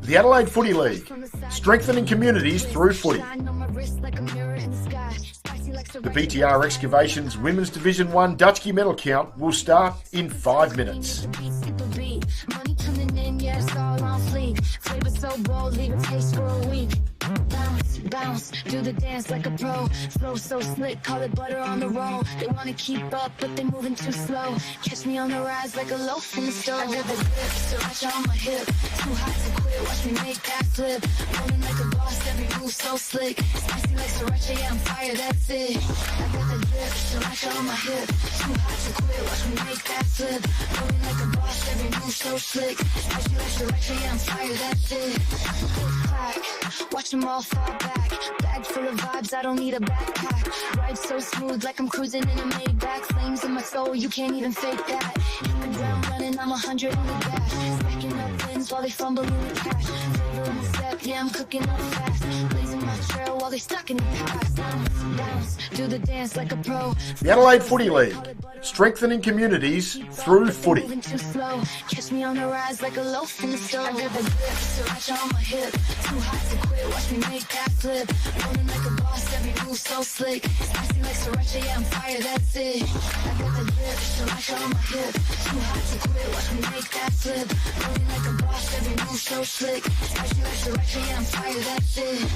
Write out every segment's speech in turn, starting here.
The Adelaide Footy League, strengthening communities through footy. The BTR Excavations Women's Division 1 Dutschke medal count will start in 5 minutes. Bounce, do the dance like a pro. Flow so slick, call it butter on the roll. They wanna keep up, but they moving too slow. Catch me on the rise like a loaf in the stove. I got the grip, sriracha on my hip. Too hot to quit, watch me make that flip. Rolling like a boss, every move so slick. Spicy like sriracha, yeah, I'm fire, that's it. I got the grip, sriracha on my hip. Too hot to quit, watch me make that flip. Rolling like a boss, every move so slick. Spicy like sriracha, yeah, I'm fire, that's it. Clack, watch them all fall back. Bag full of vibes, I don't need a backpack. Ride so smooth like I'm cruising in a Maybach. Flames in my soul, you can't even fake that. Hit the ground running, I'm 100 in the dash. Stacking up wins while they fumble in the cash. Flavor in the step, yeah, I'm cooking up fast. Blazing my trail while they stuck in the past. Bounce, do the dance like a pro. The Adelaide Footy League, strengthening communities through footy. Moving too slow, catch me on the rise like a loaf in the stove. I got the grip, sriracha on my hip. Too hot to quit, watch me make that flip. Rolling like a boss, every move so slick. Spicy like sriracha, yeah, I'm fire, that's it. I got the grip, sriracha on my hip. Too hot to quit, watch me make that flip. Rolling like a boss, every move so slick. Spicy like sriracha, yeah, I'm fire, that's it.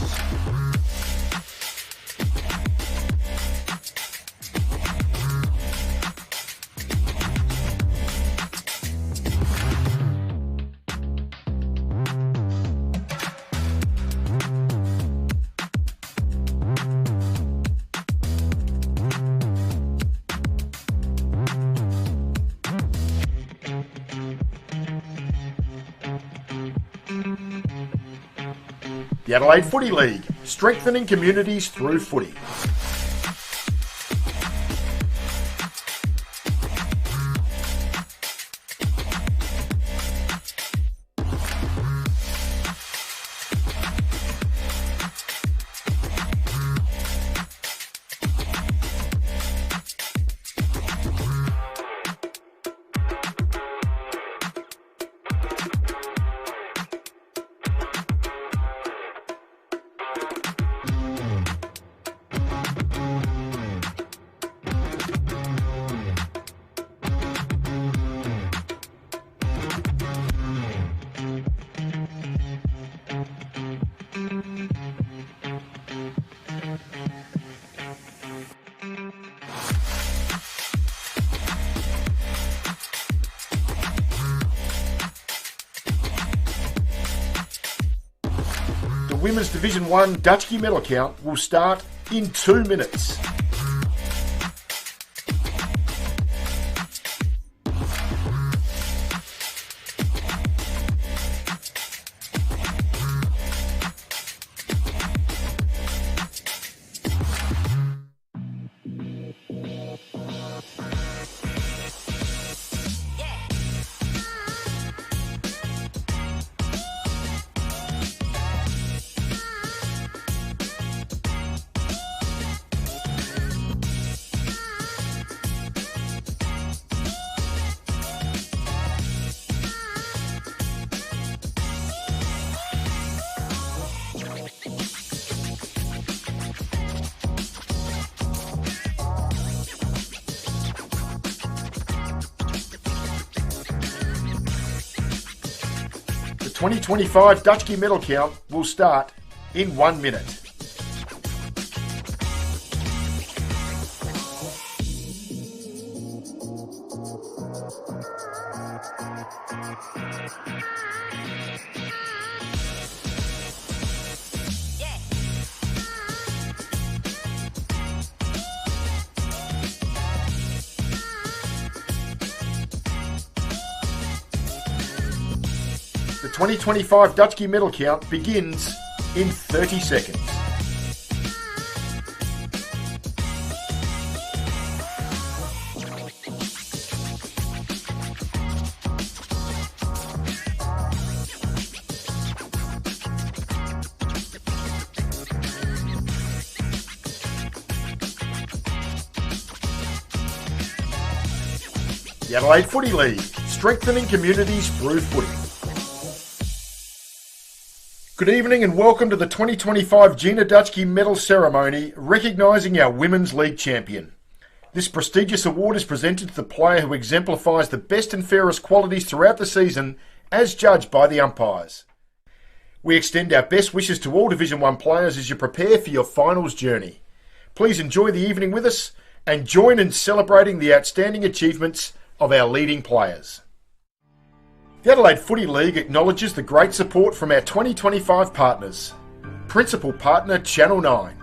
The Adelaide Footy League, strengthening communities through footy. The Women's Division 1 Dutschke medal count will start in 2 minutes. The 2025 Dutschke medal count will start in 1 minute. The 2025 Dutschke medal count begins in 30 seconds. The Adelaide Footy League, strengthening communities through footy. Good evening and welcome to the 2025 Gina Dutschke Medal Ceremony recognising our Women's League champion. This prestigious award is presented to the player who exemplifies the best and fairest qualities throughout the season as judged by the umpires. We extend our best wishes to all Division 1 players as you prepare for your finals journey. Please enjoy the evening with us and join in celebrating the outstanding achievements of our leading players. The Adelaide Footy League acknowledges the great support from our 2025 partners. Principal partner Channel 9.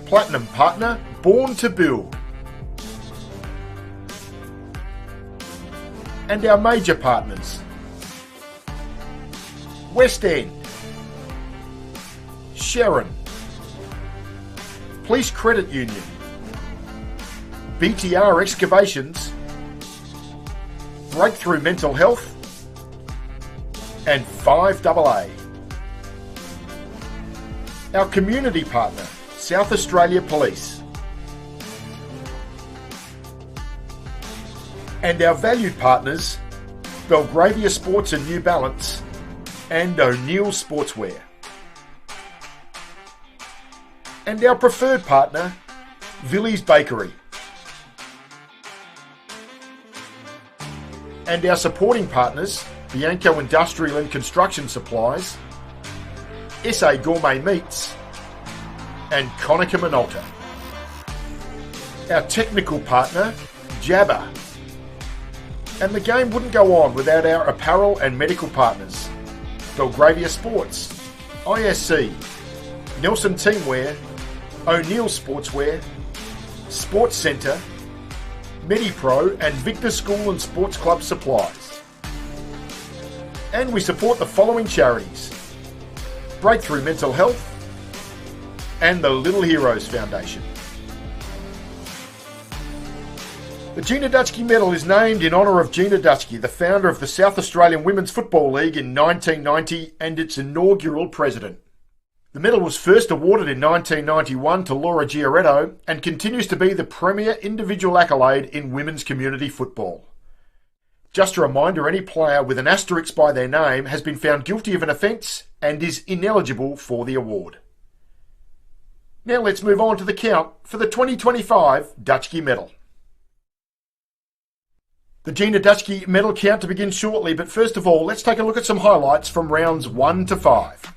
Platinum partner Born to Build. And our major partners: West End, Sharon, Police Credit Union, BTR Excavations, Breakthrough Mental Health, and 5AA. Our community partner, South Australia Police. And our valued partners, Belgravia Sports and New Balance, and O'Neill Sportswear. And our preferred partner, Villy's Bakery. And our supporting partners, Bianco Industrial and Construction Supplies, SA Gourmet Meats, and Konica Minolta. Our technical partner, Jabba. And the game wouldn't go on without our apparel and medical partners, Belgravia Sports, ISC, Nelson Teamwear, O'Neill Sportswear, Sports Centre, MediPro and Victor School and Sports Club Supplies. And we support the following charities: Breakthrough Mental Health and the Little Heroes Foundation. The Gina Dutschke Medal is named in honour of Gina Dutschke, the founder of the South Australian Women's Football League in 1990 and its inaugural president. The medal was first awarded in 1991 to Laura Giaretto and continues to be the premier individual accolade in women's community football. Just a reminder, any player with an asterisk by their name has been found guilty of an offence and is ineligible for the award. Now let's move on to the count for the 2025 Dutschke Medal. The Gina Dutschke Medal count to begin shortly, but first of all, let's take a look at some highlights from rounds 1 to 5.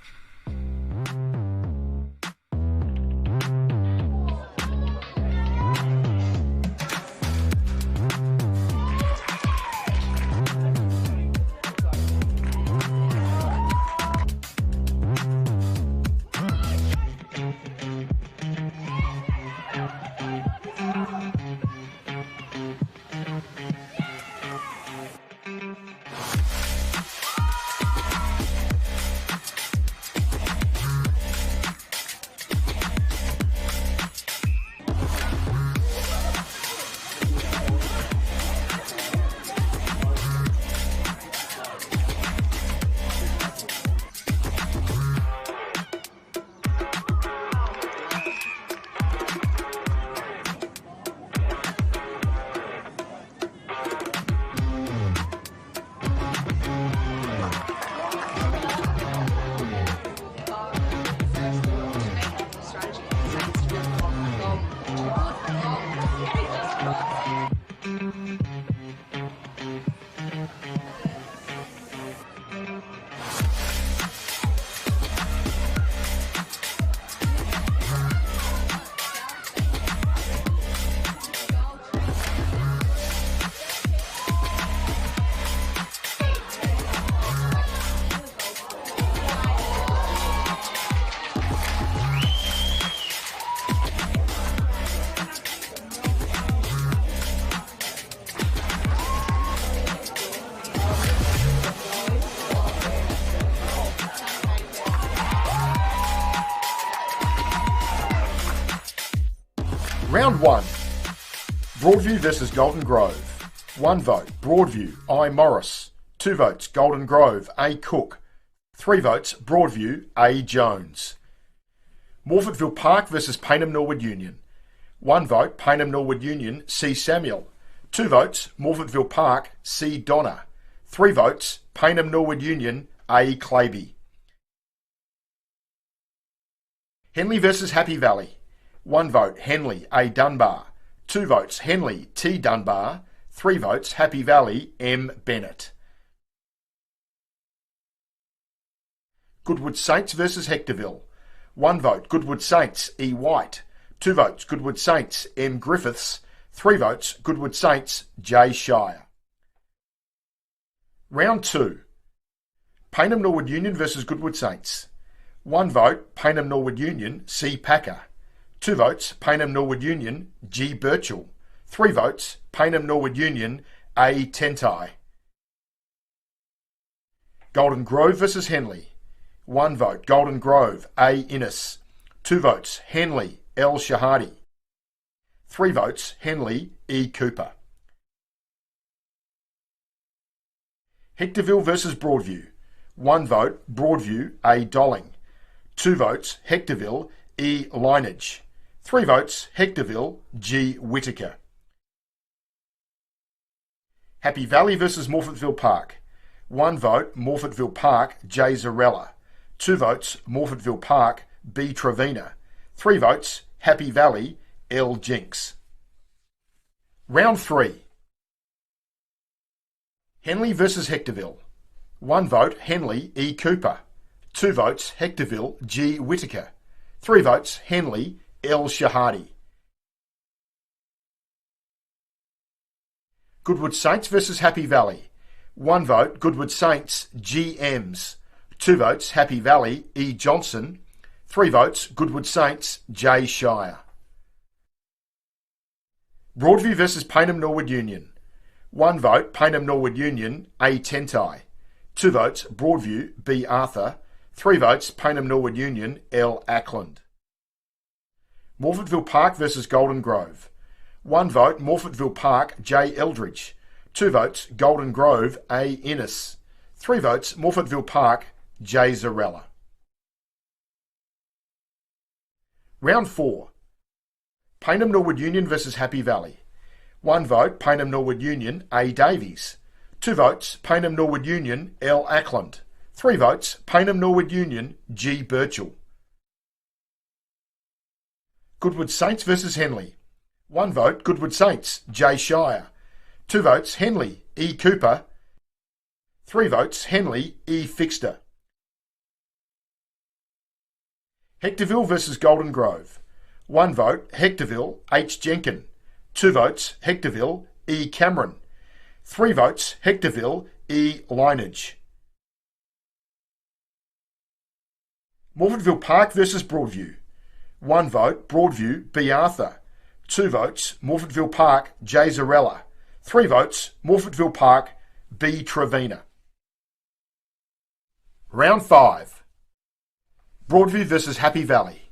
Round 1. Broadview versus Golden Grove. 1 vote, Broadview, I. Morris. 2 votes, Golden Grove, A. Cook. 3 votes, Broadview, A. Jones. Morfettville Park versus Payneham Norwood Union. 1 vote, Payneham Norwood Union, C. Samuel. 2 votes, Morfettville Park, C. Donna. 3 votes, Payneham Norwood Union, A. Claby. Henley versus Happy Valley. 1 vote, Henley, A. Dunbar. 2 votes, Henley, T. Dunbar. 3 votes, Happy Valley, M. Bennett. Goodwood Saints versus Hectorville. 1 vote, Goodwood Saints, E. White. 2 votes, Goodwood Saints, M. Griffiths. 3 votes, Goodwood Saints, J. Shire. Round 2. Payneham Norwood Union versus Goodwood Saints. 1 vote, Payneham Norwood Union, C. Packer. 2 votes, Payneham Norwood Union, G. Birchall. 3 votes, Payneham Norwood Union, A. Tentai. Golden Grove versus Henley. 1 vote, Golden Grove, A. Innes. 2 votes, Henley, L. Shahadi. 3 votes, Henley, E. Cooper. Hectorville versus Broadview. 1 vote, Broadview, A. Dolling. 2 votes, Hectorville, E. Lineage. 3 votes, Hectorville, G. Whitaker. Happy Valley versus Morfettville Park. 1 vote, Morfettville Park, J. Zarella. 2 votes, Morfettville Park, B. Trevina. 3 votes, Happy Valley, L. Jinks. Round 3. Henley versus Hectorville. 1 vote, Henley, E. Cooper. 2 votes, Hectorville, G. Whitaker. 3 votes, Henley, L. Shahadi. Goodwood Saints versus Happy Valley. 1 vote, Goodwood Saints, G. Ems. 2 votes, Happy Valley, E. Johnson. 3 votes, Goodwood Saints, J. Shire. Broadview versus Payneham Norwood Union. 1 vote, Payneham Norwood Union, A. Tentai. 2 votes, Broadview, B. Arthur. 3 votes, Payneham Norwood Union, L. Ackland. Morfettville Park versus Golden Grove. 1 vote, Morfettville Park, J. Eldridge. 2 votes, Golden Grove, A. Innes. 3 votes, Morfettville Park, J. Zarella. Round 4. Payneham Norwood Union versus Happy Valley. 1 vote, Payneham Norwood Union, A. Davies. 2 votes, Payneham Norwood Union, L. Ackland. 3 votes, Payneham Norwood Union, G. Birchall. Goodwood Saints versus Henley. 1 vote, Goodwood Saints, J. Shire. 2 votes, Henley, E. Cooper. 3 votes, Henley, E. Fixter. Hectorville versus Golden Grove. 1 vote, Hectorville, H. Jenkin. 2 votes, Hectorville, E. Cameron. 3 votes, Hectorville, E. Lineage. Morfettville Park versus Broadview. 1 vote, Broadview, B. Arthur. 2 votes, Morfettville Park, J. Zarella. 3 votes, Morfettville Park, B. Trevina. Round 5. Broadview versus Happy Valley.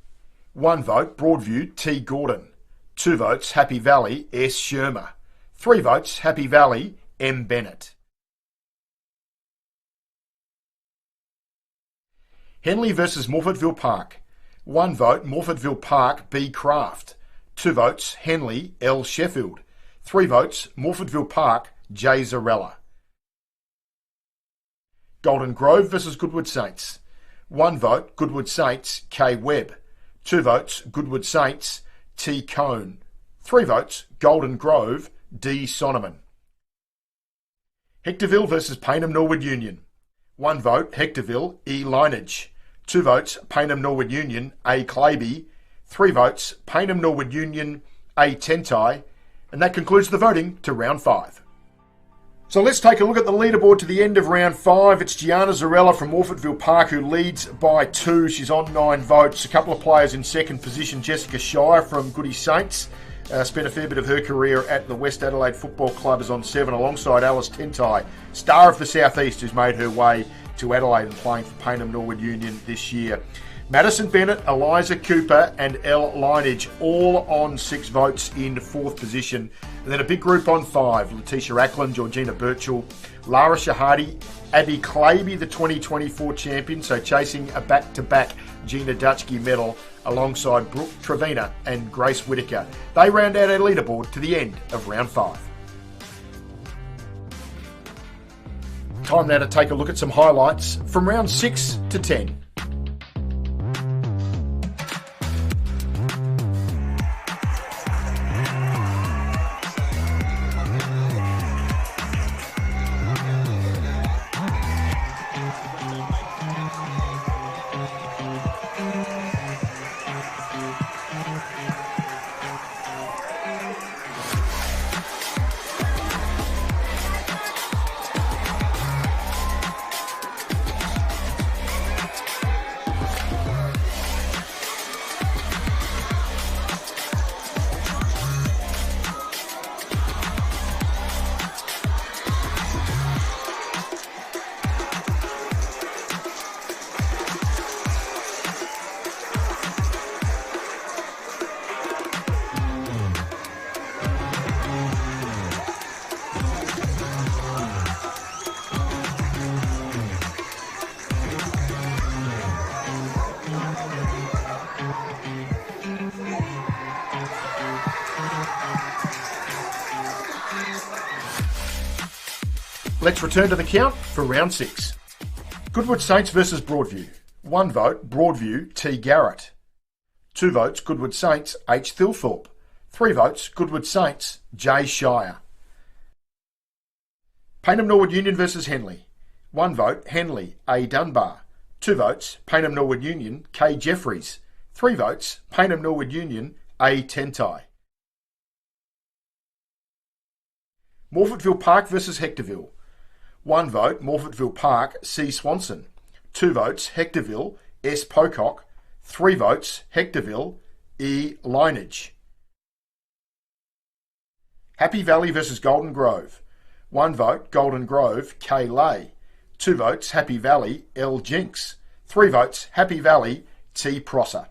1 vote, Broadview, T. Gordon. 2 votes, Happy Valley, S. Shermer. 3 votes, Happy Valley, M. Bennett. Henley versus Morfettville Park. 1 vote, Morfettville Park, B. Craft. 2 votes, Henley, L. Sheffield. 3 votes, Morfettville Park, J. Zarella. Golden Grove versus Goodwood Saints. 1 vote, Goodwood Saints, K. Webb. 2 votes, Goodwood Saints, T. Cone. 3 votes, Golden Grove, D. Sonneman. Hectorville versus Payneham Norwood Union. 1 vote, Hectorville, E. Lineage. 2 votes, Payneham Norwood Union, A. Claby. 3 votes, Payneham Norwood Union, A. Tentai. And that concludes the voting to round 5. So let's take a look at the leaderboard to the end of round 5. It's Gianna Zarella from Morfettville Park who leads by 2. She's on 9 votes. A couple of players in second position. Jessica Shire from Goody Saints. Spent a fair bit of her career at the West Adelaide Football Club is on 7 alongside Alice Tentai, star of the South East, who's made her way to Adelaide and playing for Payneham Norwood Union this year. Madison Bennett, Eliza Cooper and Elle Lineage all on 6 votes in 4th position. And then a big group on 5. Letitia Ackland, Georgina Birchall, Lara Shahadi, Abby Claby, the 2024 champion, so chasing a back-to-back Gina Dutschke medal alongside Brooke Trevina and Grace Whitaker. They round out our leaderboard to the end of round 5. Time now to take a look at some highlights from round 6 to 10. Let's return to the count for round 6. Goodwood Saints versus Broadview. 1 vote, Broadview, T. Garrett. 2 votes, Goodwood Saints, H. Thilthorpe. 3 votes, Goodwood Saints, J. Shire. Payneham Norwood Union versus Henley. 1 vote, Henley, A. Dunbar. 2 votes, Payneham Norwood Union, K. Jeffries. 3 votes, Payneham Norwood Union, A. Tentai. Morfettville Park versus Hectorville. 1 vote, Morfettville Park, C. Swanson. 2 votes, Hectorville, S. Pocock. 3 votes, Hectorville, E. Lineage. Happy Valley versus Golden Grove. 1 vote, Golden Grove, K. Lay. 2 votes, Happy Valley, L. Jinks. 3 votes, Happy Valley, T. Prosser.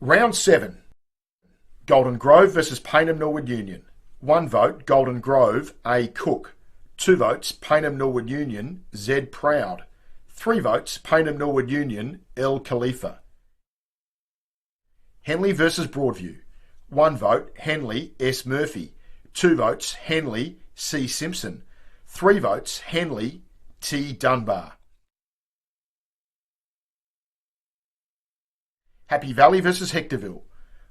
Round 7. Golden Grove versus Payneham Norwood Union. 1 vote, Golden Grove, A. Cook. 2 votes, Payneham Norwood Union, Z. Proud. 3 votes, Payneham Norwood Union, L. Khalifa. Henley versus Broadview. 1 vote, Henley, S. Murphy. 2 votes, Henley, C. Simpson. 3 votes, Henley, T. Dunbar. Happy Valley versus Hectorville.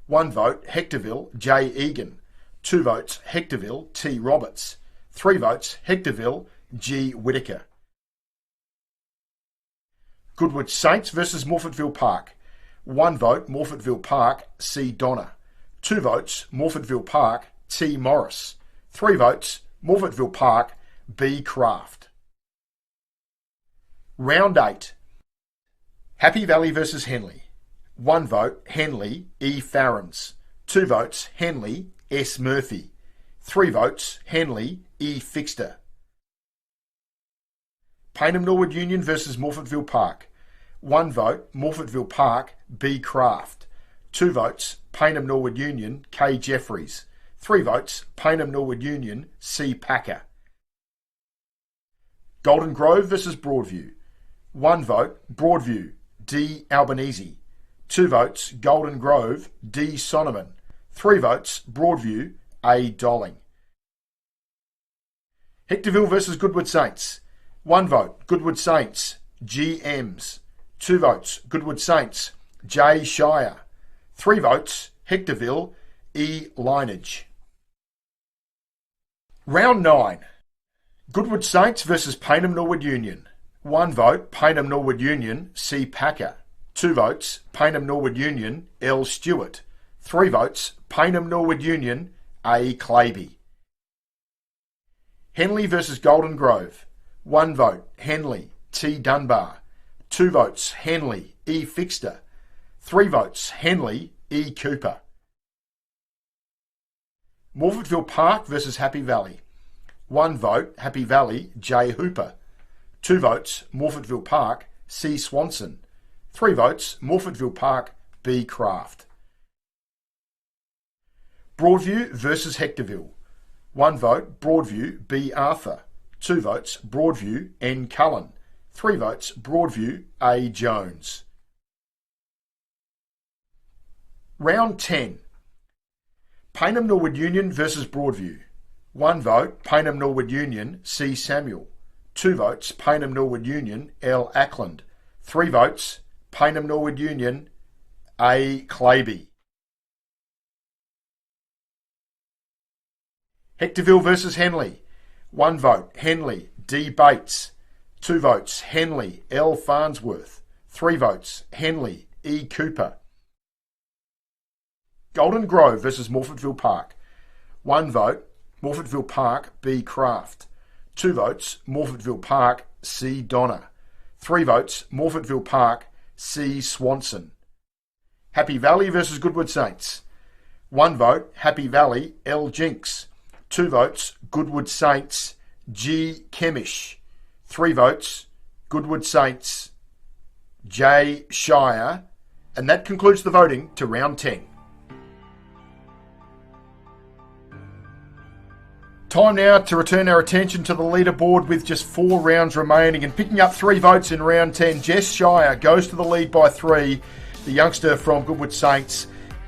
1 vote, Hectorville, J. Egan. 2 votes, Hectorville, T. Roberts. 3 votes, Hectorville, G. Whitaker. Goodwood Saints versus Morfettville Park. 1 vote, Morfettville Park, C. Donner. 2 votes, Morfettville Park, T. Morris. 3 votes, Morfettville Park, B. Craft. Round 8. Happy Valley versus Henley. 1 vote, Henley, E. Farrens. 2 votes, Henley, S. Murphy. 3 votes, Henley, E. Fixter. Payneham Norwood Union versus Morfettville Park. 1 vote, Morfettville Park, B. Craft. 2 votes, Payneham Norwood Union, K. Jeffries. 3 votes, Payneham Norwood Union, C. Packer. Golden Grove versus Broadview. 1 vote, Broadview, D. Albanese. 2 votes, Golden Grove, D. Sonneman. 3 votes, Broadview, A. Dolling. Hectorville versus Goodwood Saints. 1 vote, Goodwood Saints, G. Ems. 2 votes, Goodwood Saints, J. Shire. 3 votes, Hectorville, E. Lineage. Round 9. Goodwood Saints versus Payneham Norwood Union. 1 vote, Payneham Norwood Union, C. Packer. 2 votes, Payneham Norwood Union, L. Stewart. 3 votes, Payneham Norwood Union, A. Claby. Henley versus Golden Grove. 1 vote, Henley, T. Dunbar. 2 votes, Henley, E. Fixter. 3 votes, Henley, E. Cooper. Morfettville Park versus Happy Valley. 1 vote, Happy Valley, J. Hooper. 2 votes, Morfettville Park, C. Swanson. 3 votes, Morfettville Park, B. Craft. Broadview versus Hectorville. 1 vote, Broadview, B. Arthur. 2 votes, Broadview, N. Cullen. 3 votes, Broadview, A. Jones. Round 10. Payneham Norwood Union versus Broadview. 1 vote, Payneham Norwood Union, C. Samuel. 2 votes, Payneham Norwood Union, L. Ackland. 3 votes, Payneham Norwood Union, A. Claby. Hectorville versus Henley. 1 vote, Henley, D. Bates. 2 votes, Henley, L. Farnsworth. 3 votes, Henley, E. Cooper. Golden Grove versus Morfettville Park. 1 vote, Morfettville Park, B. Craft. 2 votes, Morfettville Park, C. Donner. 3 votes, Morfettville Park, C. Swanson. Happy Valley versus Goodwood Saints. 1 vote, Happy Valley, L. Jinks. 2 votes, Goodwood Saints, G. Kemish. 3 votes, Goodwood Saints, J. Shire. And that concludes the voting to round 10. Time now to return our attention to the leaderboard with just 4 rounds remaining, and picking up 3 votes in round 10, Jess Shire goes to the lead by 3. The youngster from Goodwood Saints.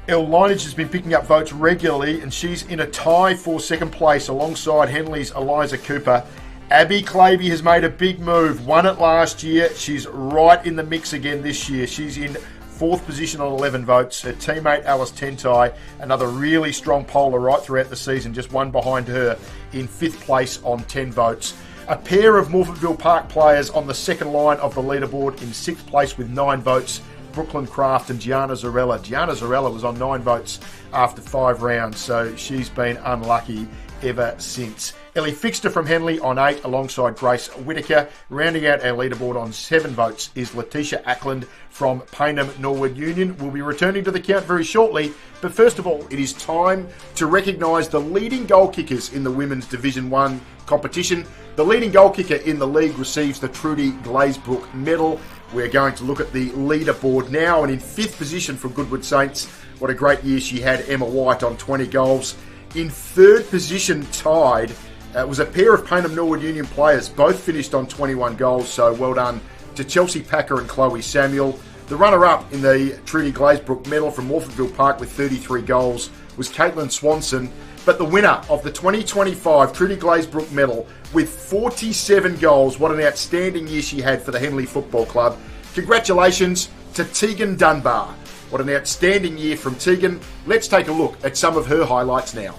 Elle Lineage has been picking up votes regularly, and she's in a tie for second place alongside Henley's Eliza Cooper. Abby Claby has made a big move, won it last year. She's right in the mix again this year. She's in 4th position on 11 votes. Her teammate Alice Tentai, another really strong poller right throughout the season, just one behind her in 5th place on 10 votes. A pair of Morfettville Park players on the second line of the leaderboard in 6th place with 9 votes. Brooklyn Craft and Gianna Zarella. Gianna Zarella was on 9 votes after 5 rounds, so she's been unlucky ever since. Ellie Fixter from Henley on 8 alongside Grace Whitaker. Rounding out our leaderboard on 7 votes is Letitia Ackland from Payneham Norwood Union. We'll be returning to the count very shortly, but first of all, it is time to recognise the leading goal kickers in the Women's Division 1 competition. The leading goal kicker in the league receives the Trudy Glazebrook Medal. We're going to look at the leaderboard now, and in 5th position from Goodwood Saints, what a great year she had, Emma White on 20 goals. In 3rd position, tied, was a pair of Payneham Norwood Union players, both finished on 21 goals, so well done to Chelsea Packer and Chloe Samuel. The runner-up in the Trudy Glazebrook Medal from Morfettville Park with 33 goals was Caitlin Swanson, but the winner of the 2025 Trudy Glazebrook Medal with 47 goals, what an outstanding year she had for the Henley Football Club. Congratulations to Tegan Dunbar. What an outstanding year from Tegan. Let's take a look at some of her highlights now.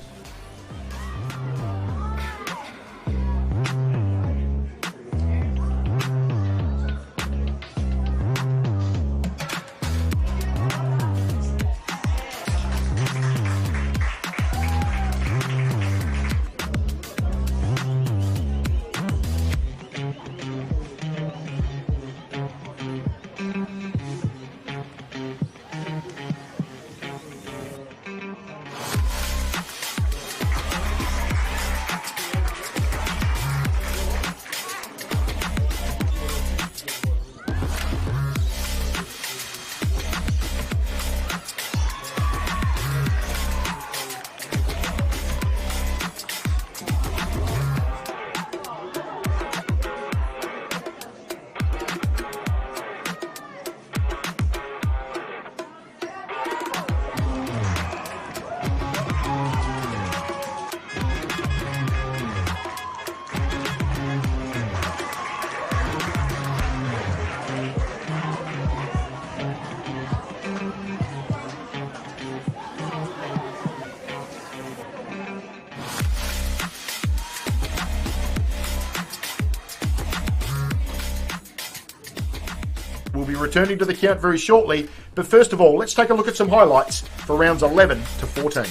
We'll be returning to the count very shortly, but first of all, let's take a look at some highlights for rounds 11 to 14.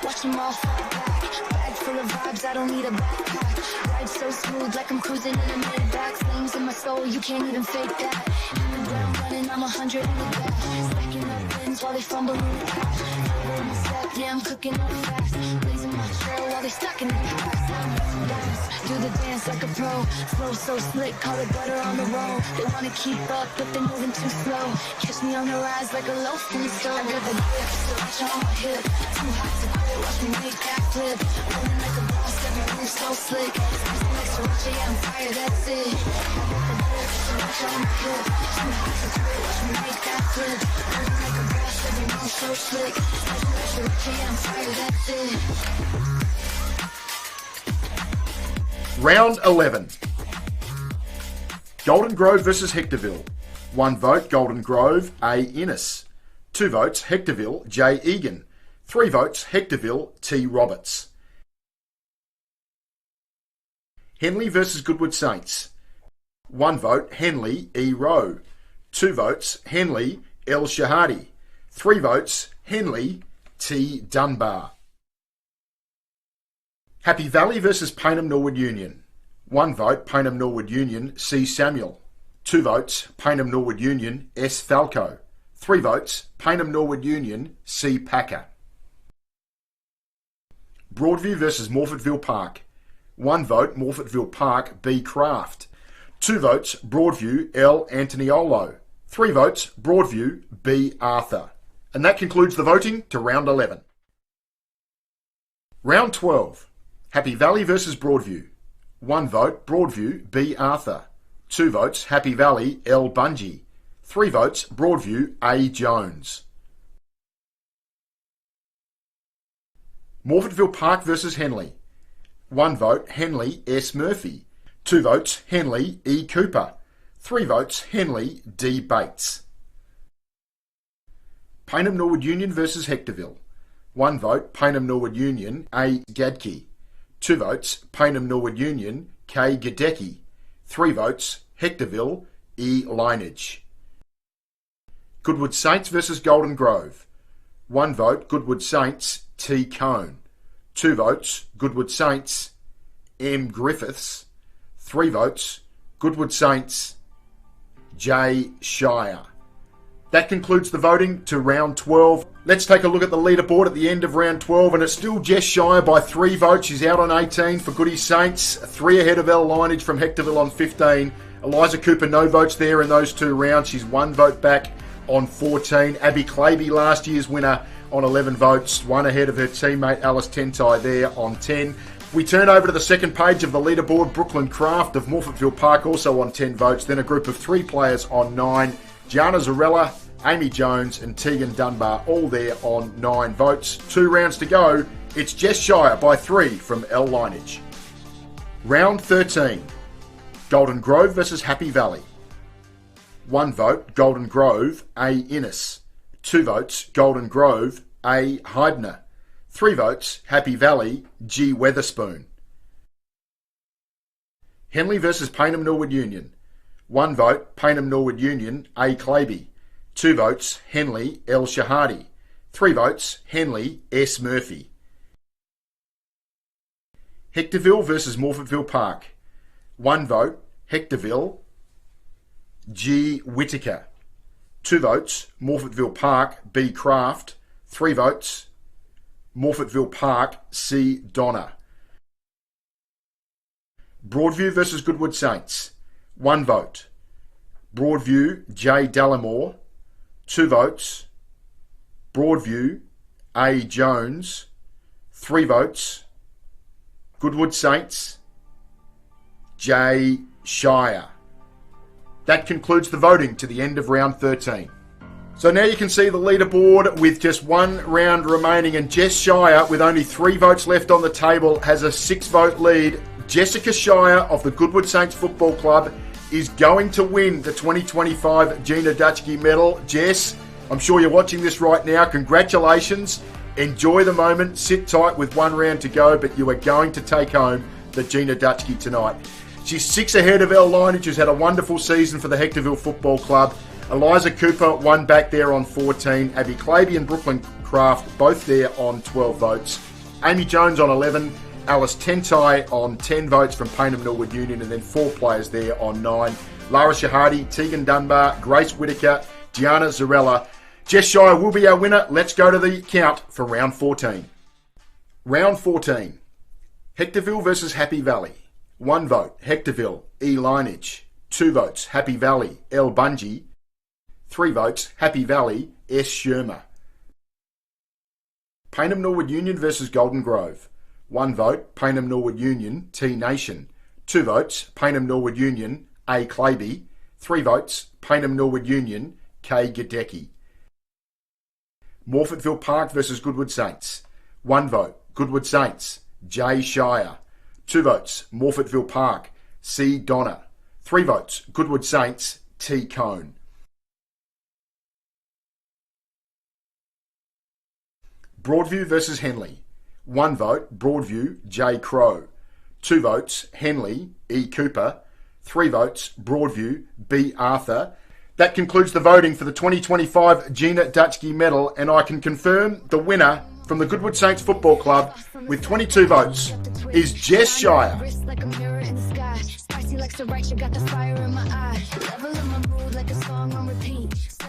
Watch them all fall back. Bag full of vibes, I don't need a backpack. Ride so smooth like I'm cruising in a mid-back. Flames in my soul, you can't even fake that. Hit the ground running, I'm 100 in the back. Stacking up wins while they fumble in the back. Yeah, I'm cooking up fast, blazing my trail while they stuck in the past. Bounce, do the dance like a pro, flow so slick, call it butter on the roll. They wanna keep up, but they're moving too slow. Catch me on the rise like a loaf in the stove. I got the dip, so watch on my hip, too hot to quit, watch me make that flip. Rolling like a boss, every move so slick. Spicy like sriracha, yeah, I'm fire, that's it. I got the dip, so watch on my hip, too hot to quit, watch me make that flip. Rolling like a boss, every move so slick. Spicy like sriracha, yeah, I'm fire, that's it. Round 11. Golden Grove versus Hectorville. 1 vote, Golden Grove, A. Innes. 2 votes, Hectorville, J. Egan. 3 votes, Hectorville, T. Roberts. Henley versus Goodwood Saints. 1 vote, Henley, E. Rowe. 2 votes, Henley, L. Shahadi. 3 votes, Henley, T. Dunbar. Happy Valley versus Payneham Norwood Union. 1 vote, Payneham Norwood Union, C. Samuel. 2 votes, Payneham Norwood Union, S. Falco. 3 votes, Payneham Norwood Union, C. Packer. Broadview versus Morfettville Park. 1 vote, Morfettville Park, B. Craft. 2 votes, Broadview, L. Antoniolo. 3 votes, Broadview, B. Arthur. And that concludes the voting to round 11. Round 12. Happy Valley versus Broadview. 1 vote, Broadview, B. Arthur. 2 votes, Happy Valley, L. Bungie. 3 votes, Broadview, A. Jones. Morfettville Park versus Henley. 1 vote, Henley, S. Murphy. 2 votes, Henley, E. Cooper. 3 votes, Henley, D. Bates. Payneham Norwood Union versus Hectorville. 1 vote, Payneham Norwood Union, A. Gadke. 2 votes, Payneham Norwood Union, K. Gadecki. 3 votes, Hectorville, E. Lineage. Goodwood Saints versus Golden Grove. 1 vote, Goodwood Saints, T. Cone. 2 votes, Goodwood Saints, M. Griffiths. 3 votes, Goodwood Saints, J. Shire. That concludes the voting to round 12. Let's take a look at the leaderboard at the end of round 12, and it's still Jess Shire by 3 votes. She's out on 18 for Goody Saints, 3 ahead of Elle Lineage from Hectorville on 15. Eliza Cooper, no votes there in those 2 rounds. She's 1 vote back on 14. Abby Claby, last year's winner, on 11 votes, 1 ahead of her teammate Alice Tentai there on 10. We turn over to the second page of the leaderboard. Brooklyn Craft of Morfettville Park also on 10 votes. Then a group of 3 players on 9. Gianna Zarella, Amy Jones and Tegan Dunbar all there on 9 votes. 2 rounds to go. It's Jess Shire by 3 from Elle Lineage. Round 13. Golden Grove versus Happy Valley. 1 vote, Golden Grove, A. Innes. 2 votes, Golden Grove, A. Heidner. 3 votes, Happy Valley, G. Weatherspoon. Henley versus Payneham Norwood Union. 1 vote, Payneham Norwood Union, A. Claby. 2 votes, Henley, L. Shahadi. 3 votes, Henley, S. Murphy. Hectorville versus Morfettville Park. 1 vote, Hectorville, G. Whitaker. 2 votes, Morfettville Park, B. Craft. 3 votes, Morfettville Park, C. Donner. Broadview versus Goodwood Saints. 1 vote, Broadview, J. Dallimore. 2 votes, Broadview, A. Jones. 3 votes, Goodwood Saints, J. Shire. That concludes the voting to the end of round 13. So now you can see the leaderboard with just 1 round remaining, and Jess Shire, with only 3 votes left on the table, has a 6-vote lead. Jessica Shire of the Goodwood Saints Football Club is going to win the 2025 Gina Dutschke medal. Jess, I'm sure you're watching this right now. Congratulations. Enjoy the moment. Sit tight with 1 round to go, but you are going to take home the Gina Dutschke tonight. She's 6 ahead of Elle Lineage, who's had a wonderful season for the Hectorville Football Club. Eliza Cooper, 1 back there on 14. Abby Claby and Brooklyn Craft, both there on 12 votes. Amy Jones on 11. Alice Tentai on 10 votes from Payneham Norwood Union, and then 4 players there on 9. Lara Shahadi, Tegan Dunbar, Grace Whitaker, Gianna Zarella, Jess Shire will be our winner. Let's go to the count for round 14. Round 14. Hectorville versus Happy Valley. 1 vote, Hectorville, E. Lineage. 2 votes, Happy Valley, L. Bungie. 3 votes, Happy Valley, S. Shermer. Payneham Norwood Union versus Golden Grove. 1 vote, Payneham Norwood Union, T. Nation. 2 votes, Payneham Norwood Union, A. Claby. 3 votes, Payneham Norwood Union, K. Gadecki. Morfettville Park versus Goodwood Saints. 1 vote, Goodwood Saints, J. Shire. 2 votes, Morfettville Park, C. Donner. 3 votes, Goodwood Saints, T. Cone. Broadview versus Henley. 1 vote, Broadview, J. Crow. 2 votes, Henley, E. Cooper. 3 votes, Broadview, B. Arthur. That concludes the voting for the 2025 Gina Dutschke medal, and I can confirm the winner from the Goodwood Saints Football Club with 22 votes is Jess Shire.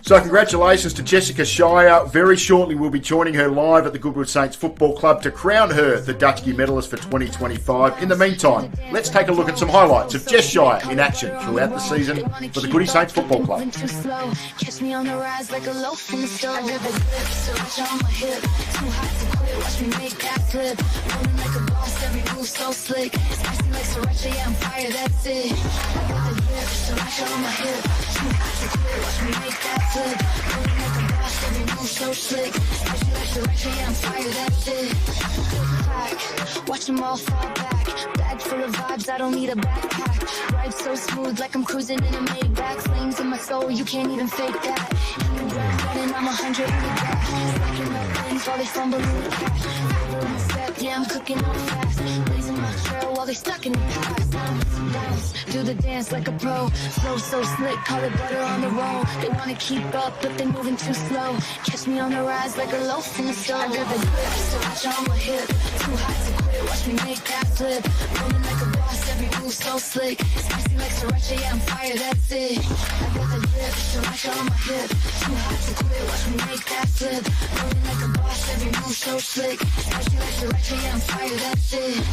So congratulations to Jessica Shire. Very shortly we'll be joining her live at the Goodwood Saints Football Club to crown her the Dutschke medalist for 2025. In the meantime, let's take a look at some highlights of Jess Shire in action throughout the season for the Goodwood Saints Football Club. Catch me on the rise like a loaf in the stove. I got the grip, so much on my hip. Too hot to quit, watch me make that flip. Rolling like a boss, every move so slick. Spicy like sriracha, yeah, I'm fire, that's it. I got the grip, so much on my hip. Too hot to quit, watch me make that flip. Rolling like a boss, every move so slick. Spicy like sriracha, yeah, I'm fire, that's it. Back, watch them all fall back. Bag full of vibes, I don't need a backpack. Ride so smooth like I'm cruising in a Maybach. Flames in my soul, you can't even fake that. And you running, I'm 100 in the back. Stacking up things while they fumble in the cash. Over my step, yeah, I'm cooking up fast. Blazing my trail while they stuck in the past. Bounce, do the dance like a pro. Flow so slick, call it butter on the roll. They wanna keep up, but they moving too slow. Catch me on the rise like a loaf in the stove. I got the grip, so much on my hip. Too hot to quit, watch me make that flip. Rolling like a boss, every move so slick. Spicy like sriracha, yeah, I'm fire, that's it. I got the grip, so much on my hip. Too hot to quit, watch me make that flip. Rolling like a boss, every move so slick. Spicy like sriracha, yeah, I'm fire, that's it.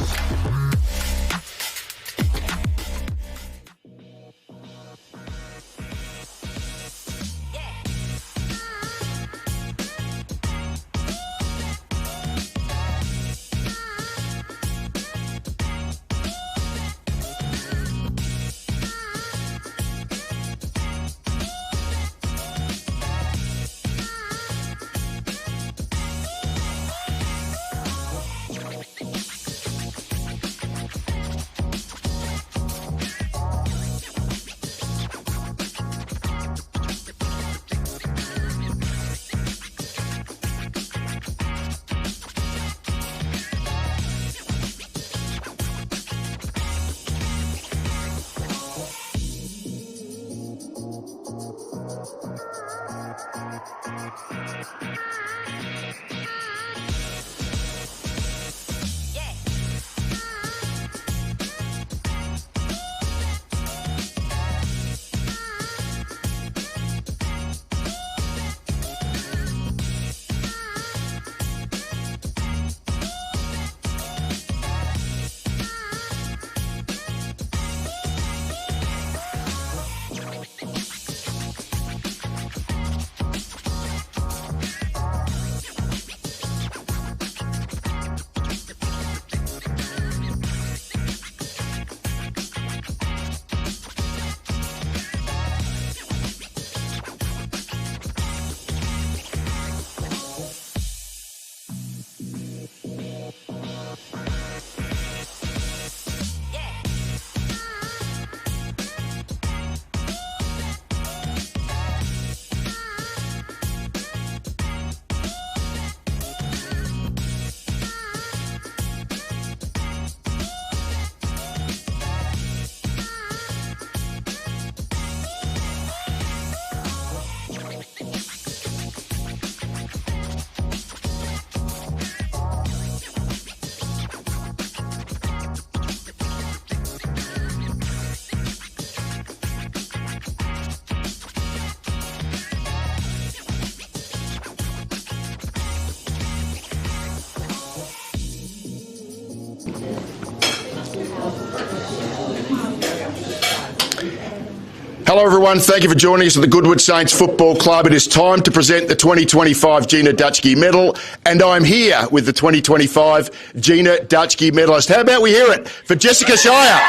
Hello everyone, thank you for joining us at the Goodwood Saints Football Club. It is time to present the 2025 Gina Dutschke Medal, and I'm here with the 2025 Gina Dutschke medalist. How about we hear it for Jessica Shire?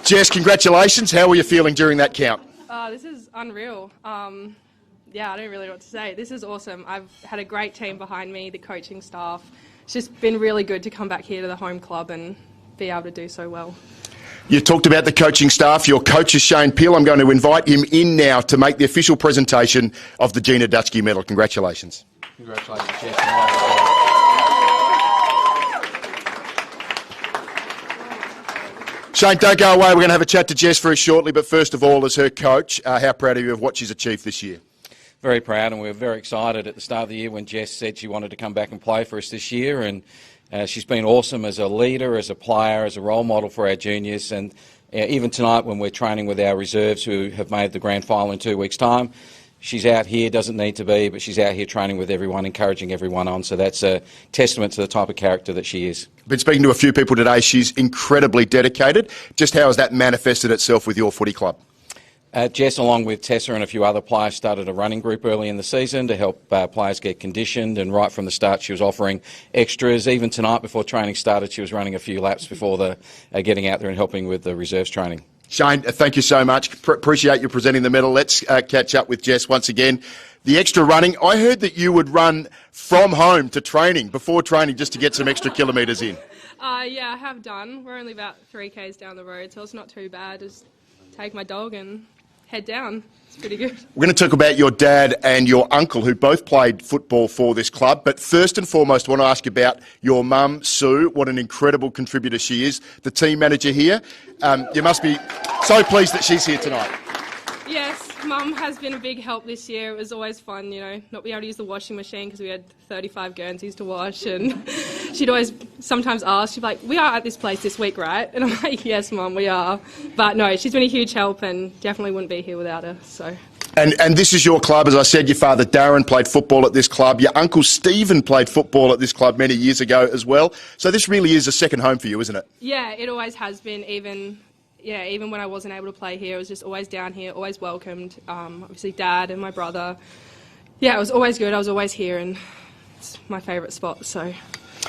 Jess, congratulations. How were you feeling during that count? This is unreal. Yeah, I don't really know what to say. This is awesome. I've had a great team behind me, the coaching staff. It's just been really good to come back here to the home club and be able to do so well. You talked about the coaching staff. Your coach is Shane Peel. I'm going to invite him in now to make the official presentation of the Gina Dutschke medal. Congratulations. Congratulations, Jess. Shane, don't go away. We're going to have a chat to Jess very shortly, but first of all, as her coach, how proud are you of what she's achieved this year? Very proud, and we were very excited at the start of the year when Jess said she wanted to come back and play for us this year, and she's been awesome as a leader, as a player, as a role model for our juniors, and even tonight when we're training with our reserves who have made the grand final in 2 weeks' time, she's out here, doesn't need to be, but she's out here training with everyone, encouraging everyone on, so that's a testament to the type of character that she is. Been speaking to a few people today. She's incredibly dedicated. Just how has that manifested itself with your footy club? Jess, along with Tessa and a few other players, started a running group early in the season to help players get conditioned, and right from the start she was offering extras. Even tonight before training started, she was running a few laps before getting out there and helping with the reserves training. Shane, thank you so much. Appreciate you presenting the medal. Let's catch up with Jess once again. The extra running, I heard that you would run from home to training, before training, just to get some extra kilometres in. Yeah, I have done. We're only about 3 k's down the road, so it's not too bad. Just take my dog and head down. It's pretty good. We're going to talk about your dad and your uncle, who both played football for this club. But first and foremost, I want to ask you about your mum, Sue. What an incredible contributor she is, the team manager here. You must be so pleased that she's here tonight. Yes, Mum has been a big help this year. It was always fun, you know, not being able to use the washing machine because we had 35 Guernseys to wash, and she'd always sometimes ask, she'd be like, "We are at this place this week, right?" And I'm like, "Yes, Mum, we are." But no, she's been a huge help and definitely wouldn't be here without her, so. And this is your club. As I said, your father Darren played football at this club. Your uncle Stephen played football at this club many years ago as well. So this really is a second home for you, isn't it? Yeah, it always has been. Even when I wasn't able to play here, I was just always down here, always welcomed. Obviously Dad and my brother. Yeah, it was always good. I was always here, and it's my favourite spot, so.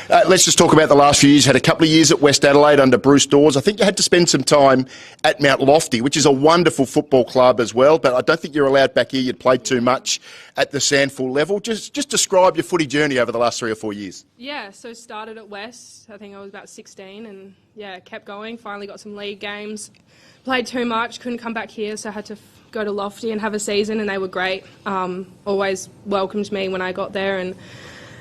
Let's just talk about the last few years. You had a couple of years at West Adelaide under Bruce Dawes. I think you had to spend some time at Mount Lofty, which is a wonderful football club as well, but I don't think you're allowed back here. You'd played too much at the Sandful level. Just describe your footy journey over the last 3 or 4 years. Yeah, so started at West. I think I was about 16, and yeah, kept going. Finally got some league games. Played too much, couldn't come back here, so I had to go to Lofty and have a season, and they were great. Always welcomed me when I got there, and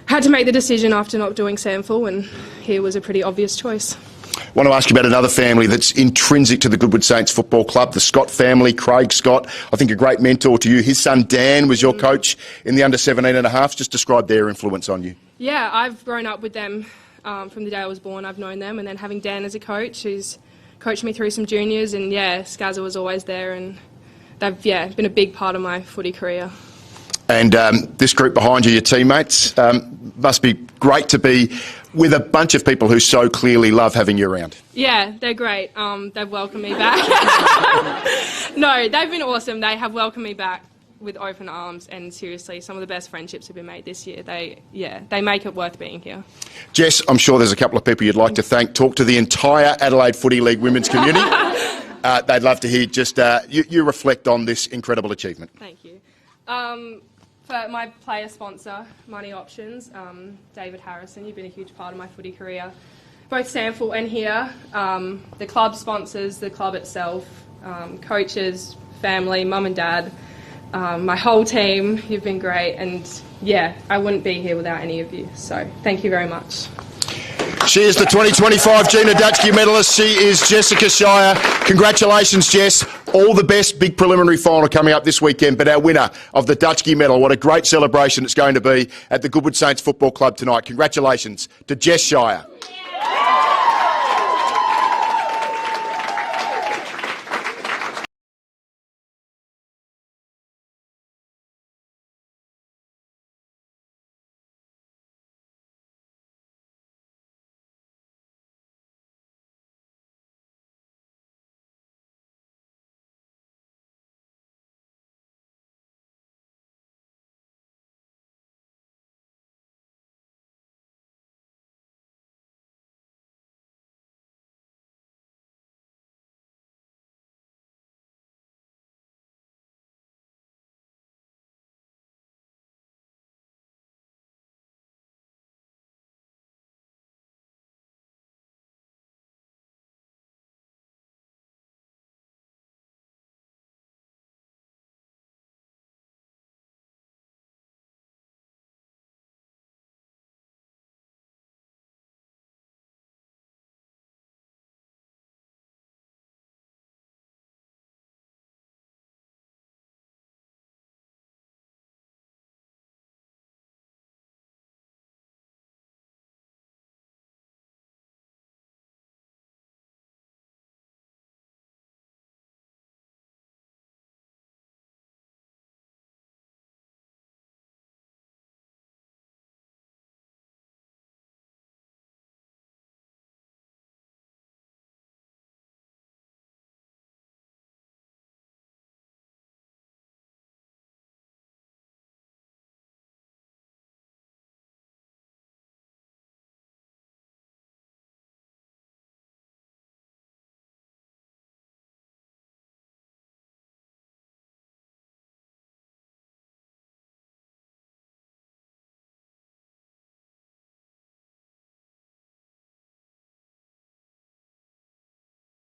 had to make the decision after not doing Sandful, and here was a pretty obvious choice. I want to ask you about another family that's intrinsic to the Goodwood Saints Football Club, the Scott family. Craig Scott, I think a great mentor to you. His son Dan was your coach in the under-17 and a half. Just describe their influence on you. Yeah, I've grown up with them from the day I was born. I've known them, and then having Dan as a coach who's coached me through some juniors, and yeah, Scazza was always there, and they've been a big part of my footy career. And this group behind you, your teammates, must be great to be with a bunch of people who so clearly love having you around. Yeah, they're great. They've welcomed me back. No, they've been awesome. They have welcomed me back with open arms, and seriously, some of the best friendships have been made this year. They make it worth being here. Jess, I'm sure there's a couple of people you'd like to thank. Talk to the entire Adelaide Footy League women's community. They'd love to hear just you reflect on this incredible achievement. Thank you. For my player sponsor, Money Options, David Harrison, you've been a huge part of my footy career, both Sandful and here. The club sponsors, the club itself, coaches, family, mum and dad, my whole team, you've been great, and yeah, I wouldn't be here without any of you, so thank you very much. She is the 2025 Gina Dutschke medalist. She is Jessica Shire. Congratulations, Jess. All the best. Big preliminary final coming up this weekend, but our winner of the Dutschke medal. What a great celebration it's going to be at the Goodwood Saints Football Club tonight. Congratulations to Jess Shire.